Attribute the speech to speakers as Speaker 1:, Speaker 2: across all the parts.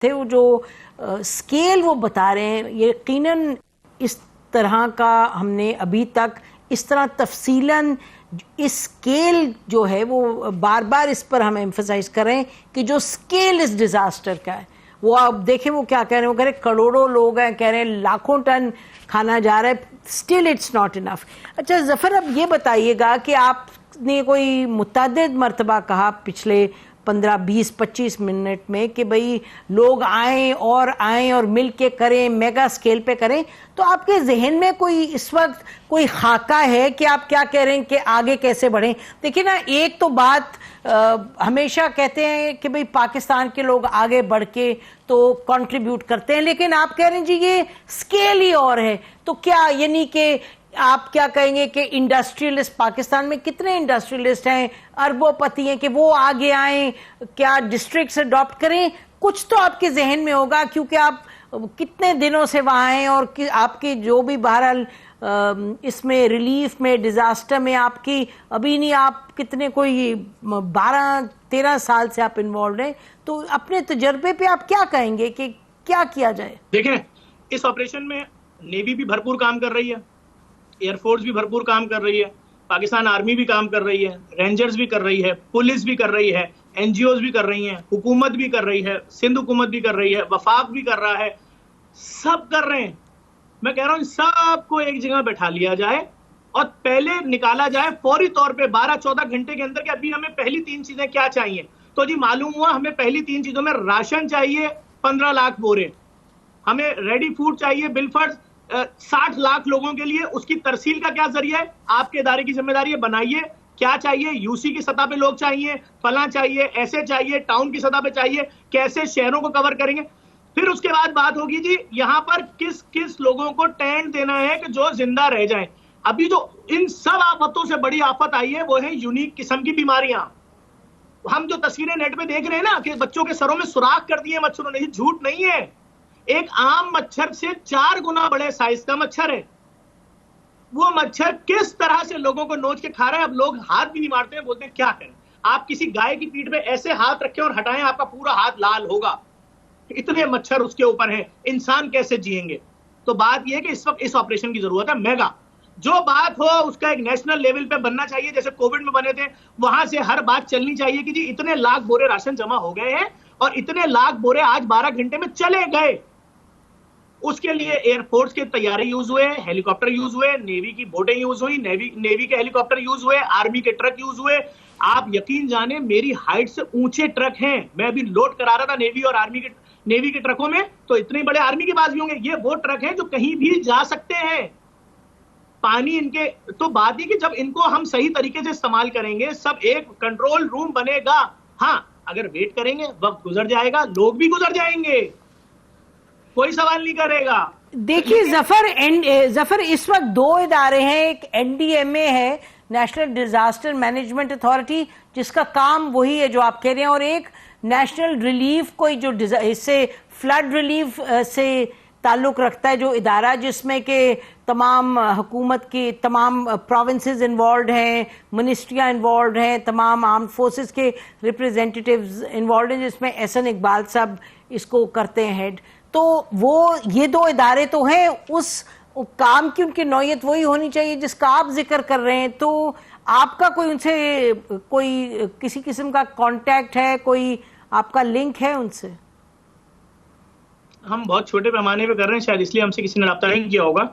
Speaker 1: थे वो जो स्केल वो बता रहे हैं, यकीनन इस तरह का हमने अभी तक इस तरह तफसीलन इस स्केल जो है वो बार बार इस पर हम एम्फसाइज कर रहे हैं कि जो स्केल इस डिजास्टर का है वो आप देखें वो क्या कह रहे हैं, वो कह रहे हैं करोड़ों लोग हैं, कह रहे हैं लाखों टन खाना जा रहा है, स्टिल इट्स नॉट इनफ। अच्छा जफर, अब ये बताइएगा कि आपने कोई मुतअद्दिद मरतबा कहा पिछले 15, 20, 25 मिनट में कि भाई लोग आएं और मिल के करें, मेगा स्केल पे करें, तो आपके जहन में कोई इस वक्त कोई खाका है कि आप क्या कह रहे हैं कि आगे कैसे बढ़ें? देखिए ना, एक तो बात हमेशा कहते हैं कि भाई पाकिस्तान के लोग आगे बढ़ के तो कंट्रीब्यूट करते हैं, लेकिन आप कह रहे हैं जी ये स्केल ही और है, तो क्या यानी कि आप क्या कहेंगे कि इंडस्ट्रियलिस्ट, पाकिस्तान में कितने इंडस्ट्रियलिस्ट हैं, अरबोपति हैं, कि वो आगे आए, क्या डिस्ट्रिक्ट्स अडॉप्ट करें? कुछ तो आपके जहन में होगा क्योंकि आप कितने दिनों से वहां हैं और आपकी जो भी बहरहाल इसमें रिलीफ में, डिजास्टर में आपकी अभी नहीं, आप कितने कोई 12-13 साल से आप इन्वॉल्व हैं, तो अपने तजर्बे पे आप क्या कहेंगे कि क्या किया जाए?
Speaker 2: देखें, इस ऑपरेशन में नेवी भी भरपूर काम कर रही है, एयरफोर्स भी भरपूर काम कर रही है, पाकिस्तान आर्मी भी काम कर रही है, रेंजर्स भी कर रही है, पुलिस भी कर रही है, एनजीओज भी कर रही हैं, हुकूमत भी कर रही है, सिंध हुकूमत भी कर रही है, वफाक भी कर रहा है, सब कर रहे हैं। मैं कह रहा हूं सबको एक जगह बैठा लिया जाए और पहले निकाला जाए फौरी तौर पे 12-14 घंटे के अंदर कि अभी हमें पहली 3 चीजें क्या चाहिए। तो जी मालूम हुआ हमें पहली 3 चीजों में राशन चाहिए 15 लाख बोरे, हमें रेडी फूड चाहिए बिलफर्ज 60 लाख लोगों के लिए, उसकी तरसील का क्या जरिया है, आपके इदारे की जिम्मेदारी है, बनाइए। क्या चाहिए, यूसी की सतह पे लोग चाहिए, फला चाहिए, ऐसे चाहिए, टाउन की सतह पे चाहिए, कैसे शहरों को कवर करेंगे। फिर उसके बाद बात होगी जी यहां पर किस किस लोगों को टेंट देना है कि जो जिंदा रह जाएं। अभी जो इन सब आफतों से बड़ी आफत आई है वो है यूनिक किस्म की बीमारियां। हम जो तस्वीरें नेट पे देख रहे हैं ना कि बच्चों के सरों में सुराख कर दिए मच्छरों ने, झूठ नहीं है, एक आम मच्छर से 4 गुना बड़े साइज का मच्छर है। वो मच्छर किस तरह से लोगों को नोच के खा रहा है, अब लोग हाथ भी नहीं मारते हैं, बोलते हैं क्या करें। आप किसी गाय की पीठ पे ऐसे हाथ रखें और हटाएं, आपका पूरा हाथ लाल होगा, इतने मच्छर उसके ऊपर हैं, इंसान कैसे जिएंगे। तो बात यह है कि इस वक्त इस ऑपरेशन की जरूरत है मेगा। जो बात हो उसका एक नेशनल लेवल पे बनना चाहिए, जैसे कोविड में बने थे, वहां से हर बात चलनी चाहिए कि जी इतने लाख बोरे राशन जमा हो गए हैं और इतने लाख बोरे आज 12 घंटे में चले गए। उसके लिए एयरफोर्स के तैयारी यूज हुए, हेलीकॉप्टर यूज हुए, नेवी की बोटें यूज हुई, नेवी के हेलीकॉप्टर यूज हुए, आर्मी के ट्रक यूज हुए। आप यकीन जाने मेरी हाइट से ऊंचे ट्रक हैं, मैं अभी लोड करा रहा था नेवी के ट्रकों में, तो इतने बड़े आर्मी के पास भी होंगे। ये वो ट्रक हैं जो कहीं भी जा सकते हैं, पानी इनके। तो बात ये कि जब इनको हम सही तरीके से इस्तेमाल करेंगे, सब एक कंट्रोल रूम बनेगा। हाँ, अगर वेट करेंगे वक्त गुजर जाएगा, लोग भी गुजर जाएंगे, कोई सवाल नहीं करेगा।
Speaker 1: देखिए जफर, इस वक्त 2 इदारे हैं, एक एनडीएमए है, नेशनल डिजास्टर मैनेजमेंट अथॉरिटी, जिसका काम वही है जो आप कह रहे हैं, और एक नेशनल रिलीफ, कोई जो इससे फ्लड रिलीफ से ताल्लुक रखता है जो इदारा, जिसमें के तमाम हुकूमत की तमाम प्रोविंसेस इन्वॉल्व हैं, मिनिस्ट्रियां इन्वॉल्व हैं, तमाम आर्म फोर्सेस के रिप्रेजेंटेटिव्स इन्वॉल्व हैं, जिसमें एहसन इकबाल साहब इसको करते हैं हेड। तो वो ये 2 इदारे तो हैं, उस काम की उनकी नौयत वही होनी चाहिए जिसका आप जिक्र कर रहे हैं। तो आपका कोई उनसे कोई किसी किस्म का कांटेक्ट है, कोई आपका लिंक है उनसे?
Speaker 2: हम बहुत छोटे पैमाने पे कर रहे हैं, शायद इसलिए हमसे किसी ने रब्ता नहीं किया होगा।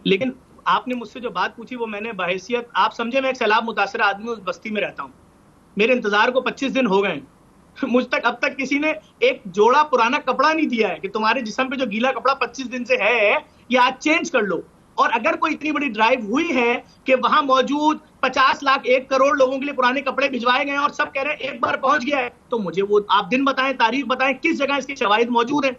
Speaker 2: लेकिन आपने मुझसे जो बात पूछी वो मैंने बहैसियत, आप समझे मैं एक सैलाब मुतासर आदमी उस बस्ती में रहता हूँ, मेरे इंतजार को 25 दिन हो गए, मुझ तक अब तक किसी ने एक जोड़ा पुराना कपड़ा नहीं दिया है कि तुम्हारे जिस्म पे जो गीला कपड़ा 25 दिन से है ये आज चेंज कर लो। और अगर कोई इतनी बड़ी ड्राइव हुई है कि वहां मौजूद 50 लाख 1 करोड़ लोगों के लिए पुराने कपड़े भिजवाए गए और सब कह रहे हैं एक बार पहुंच गया है, तो मुझे वो आप दिन बताएं, तारीख बताएं, किस जगह इसके शवाहिद मौजूद है।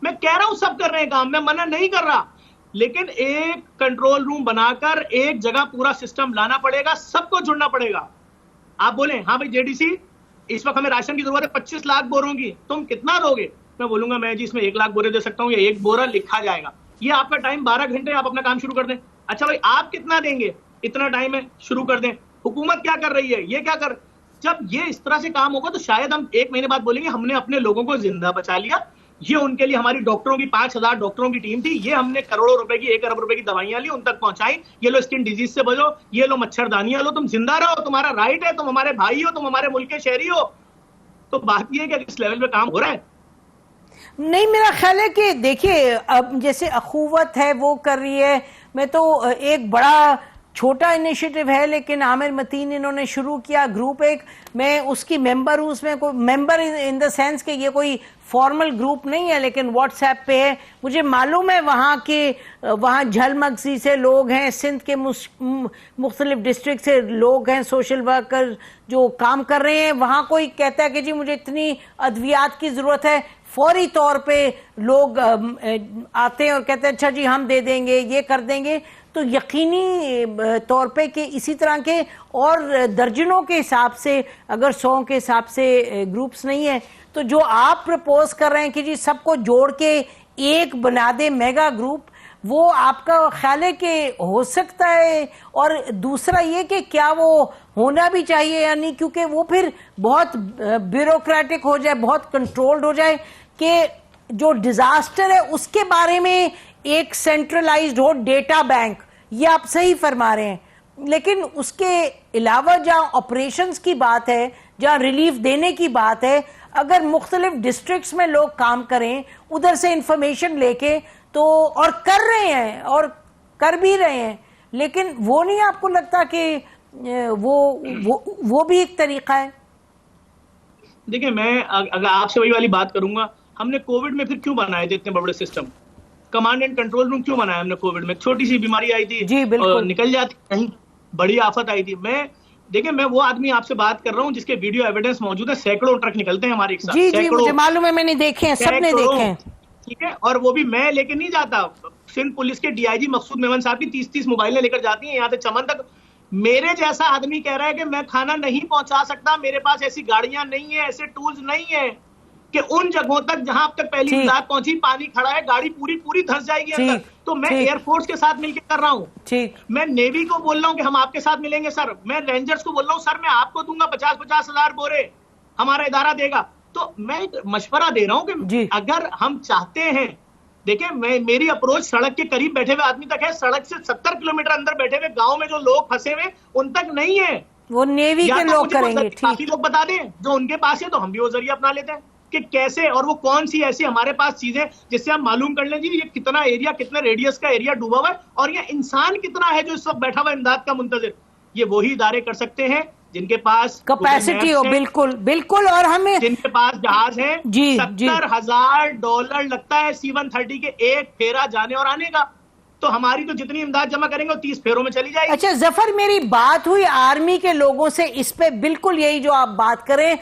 Speaker 2: मैं कह रहा हूं सब कर रहे हैं काम, मैं मना नहीं कर रहा, लेकिन एक कंट्रोल रूम बनाकर एक जगह पूरा सिस्टम लाना पड़ेगा, सबको जुड़ना पड़ेगा। आप बोले हाँ भाई जेडीसी इस वक्त हमें राशन की जरूरत है 25 लाख बोरों की, तुम कितना दोगे? मैं बोलूंगा मैं जी इसमें 1 लाख बोरे दे सकता हूँ, या 1 बोरा लिखा जाएगा, ये आपका टाइम 12 घंटे, आप अपना काम शुरू कर दें। अच्छा भाई आप कितना देंगे? इतना टाइम है, शुरू कर दें। हुकूमत क्या कर रही है, ये क्या कर, जब ये इस तरह से काम होगा तो शायद हम 1 महीने बाद बोलेंगे हमने अपने लोगों को जिंदा बचा लिया, ये उनके लिए हमारी डॉक्टरों की 5,000 डॉक्टरों की टीम थी। ये हमने करोड़ों रुपए की 1 अरब रुपए की दवाइयां ली, उन तक पहुंचाई। ये लो स्किन डिजीज से बचो, ये लो मच्छरदानियां लो, तुम जिंदा रहो, तुम्हारा राइट है, तुम हमारे भाई हो, तुम हमारे मुल्क के शहरी हो। तो बात ये है कि इस लेवल पे काम हो रहा है।
Speaker 1: नहीं, मेरा ख्याल है कि देखिए अब जैसे अखुवत है वो कर रही है, मैं तो एक बड़ा छोटा इनिशिएटिव है लेकिन आमिर मतीन इन्होंने शुरू किया ग्रुप एक, मैं उसकी मेंबर हूँ, उसमें कोई मेंबर इन द सेंस कि ये कोई फॉर्मल ग्रुप नहीं है लेकिन व्हाट्सएप पे है। मुझे मालूम है वहाँ झलमगसी से लोग हैं, सिंध के मुख्तलिफ डिस्ट्रिक्ट से लोग हैं, सोशल वर्कर जो काम कर रहे हैं। वहाँ कोई कहता है कि जी मुझे इतनी अद्वियात की ज़रूरत है, फौरी तौर पे लोग आते हैं और कहते हैं अच्छा जी हम दे देंगे, ये कर देंगे। तो यकीनी तौर पे कि इसी तरह के और दर्जनों के हिसाब से, अगर 100 के हिसाब से ग्रुप्स नहीं है, तो जो आप प्रपोज कर रहे हैं कि जी सबको जोड़ के एक बना दे मेगा ग्रुप, वो आपका ख्याल है कि हो सकता है? और दूसरा ये कि क्या वो होना भी चाहिए या नहीं, क्योंकि वो फिर बहुत ब्यूरोक्रेटिक हो जाए, बहुत कंट्रोल्ड हो जाए कि जो डिजास्टर है उसके बारे में एक सेंट्रलाइज्ड हो डेटा बैंक। ये आप सही फरमा रहे हैं, लेकिन उसके अलावा जहाँ ऑपरेशंस की बात है, जहाँ रिलीफ देने की बात है, अगर मुख्तलिफ डिस्ट्रिक्ट्स में लोग काम करें उधर से इंफॉर्मेशन लेके, तो और कर रहे हैं और कर भी रहे हैं, लेकिन वो नहीं आपको लगता कि वो भी एक तरीका है?
Speaker 2: देखिए, मैं अगर आपसे वही वाली बात करूंगा, हमने कोविड में फिर क्यों बनाए थे इतने बड़े system? Command and control room क्यों बनाया हमने कोविड में? छोटी सी बीमारी आई थी,
Speaker 1: जी बिल्कुल,
Speaker 2: निकल जाती, कहीं बड़ी आफत आई थी। मैं वो आदमी आपसे बात कर रहा हूँ जिसके वीडियो एविडेंस मौजूद है। सैकड़ों ट्रक निकलते हैं हमारे एक साथ।
Speaker 1: जी जी मुझे मालूम है, मैंने देखे हैं, सबने देखे हैं।
Speaker 2: ठीक है, और वो भी मैं लेके नहीं जाता, सिंध पुलिस के डीआईजी मकसूद मेमन साहब की 30-30 मोबाइलें लेकर जाती हैं यहाँ से चमन तक। मेरे जैसा आदमी कह रहा है कि मैं खाना नहीं पहुंचा सकता, मेरे पास ऐसी गाड़ियां नहीं है, ऐसे टूल्स नहीं है कि उन जगहों तक जहां अब तक पहली इमदाद पहुंची, पानी खड़ा है, गाड़ी पूरी धंस जाएगी अंदर। तो मैं एयरफोर्स के साथ मिलकर कर रहा हूँ, मैं नेवी को बोल रहा हूँ कि हम आपके साथ मिलेंगे सर, मैं रेंजर्स को बोल रहा हूँ सर मैं आपको दूंगा 50-50 हजार बोरे, हमारा इदारा देगा। तो मैं एक मशवरा दे रहा हूँ कि अगर हम चाहते हैं, देखिए मेरी अप्रोच सड़क के करीब बैठे हुए आदमी तक है, सड़क से 70 किलोमीटर अंदर बैठे हुए गांव में जो लोग फंसे हुए उन तक नहीं है।
Speaker 1: वो नेवी के लोग करेंगे,
Speaker 2: काफी लोग बता दें जो उनके पास है, तो हम भी वो जरिया अपना लेते हैं कि कैसे और वो कौन सी ऐसी हमारे पास चीजें जिससे हम मालूम कर लें जी ये कितना एरिया, कितने रेडियस का एरिया डूबा हुआ है और ये इंसान कितना है जो इस वक्त बैठा हुआ इमदाद का मुंतजिर। ये वही इदारे कर सकते हैं जिनके पास
Speaker 1: कैपेसिटी हो। बिल्कुल बिल्कुल, और हमें
Speaker 2: जिनके पास जहाज है। $70,000 लगता है C-130 के एक फेरा जाने और आने का, तो हमारी तो जितनी इमदाद जमा करेंगे वो 30 फेरों में चली जाएगी।
Speaker 1: अच्छा जफर, मेरी बात हुई आर्मी के लोगों से इस पे, बिल्कुल यही जो आप बात करें